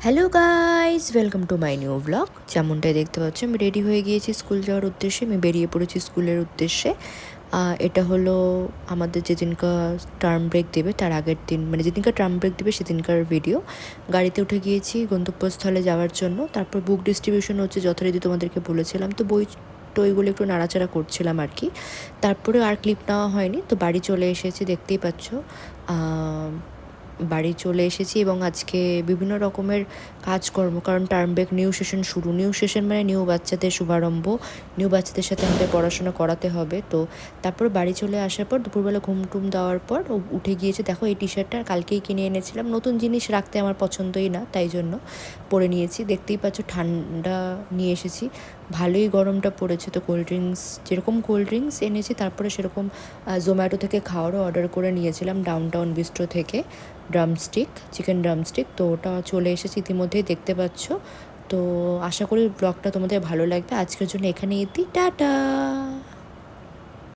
Hello guys, welcome to my new blog. যেমনটাই দেখতে পাচ্ছ, আমি রেডি হয়ে গিয়েছি স্কুল যাওয়ার উদ্দেশ্যে। আমি বেরিয়ে পড়েছি স্কুলের উদ্দেশ্যে। এটা হলো আমাদের যেদিনকার টার্ম ব্রেক দেবে তার আগের দিন, মানে যেদিনকার টার্ম ব্রেক দেবে সেদিনকার ভিডিও। গাড়িতে উঠে গিয়েছি গন্তব্যস্থলে যাওয়ার জন্য। তারপর বুক ডিস্ট্রিবিউশন হচ্ছে, যথারীতি তোমাদেরকে বলেছিলাম, তো বই টইগুলো একটু নাড়াচাড়া করছিলাম আর কি। তারপরে আর ক্লিপ নেওয়া হয়নি, তো বাড়ি চলে এসেছি, দেখতেই পাচ্ছ। বাড়ি চলে এসেছি এবং আজকে বিভিন্ন রকমের কাজকর্ম, কারণ টার্ম ব্রেক, নিউ সেশন শুরু। নিউ সেশন মানে নিউ বাচ্চাদের শুভারম্ভ, নিউ বাচ্চাদের সাথে আমাদের পড়াশোনা করাতে হবে। তো তারপর বাড়ি চলে আসার পর দুপুরবেলা ঘুম টুম দেওয়ার পর উঠে গিয়েছে। দেখো, এই টি শার্টটা কালকেই কিনে এনেছিলাম, নতুন জিনিস রাখতে আমার পছন্দই না, তাই জন্য পরে নিয়েছি। দেখতেই পাচ্ছ ঠান্ডা নিয়ে এসেছি, ভালোই গরমটা পড়েছে। তো কোল্ড ড্রিঙ্কস, যেরকম কোল্ড ড্রিঙ্কস এনেছি, তারপরে সেরকম জোম্যাটো থেকে খাওয়ারও অর্ডার করে নিয়েছিলাম, ডাউনটাউন বিস্ট্রো থেকে, ড্রামস্টিক, চিকেন ড্রামস্টিক। তো ওটা চলে এসেছে ইতিমধ্যেই, দেখতে পাচ্ছ। তো আশা করি ব্লগটা তোমাদের ভালো লাগবে। আজকের জন্য এখানে টাটা।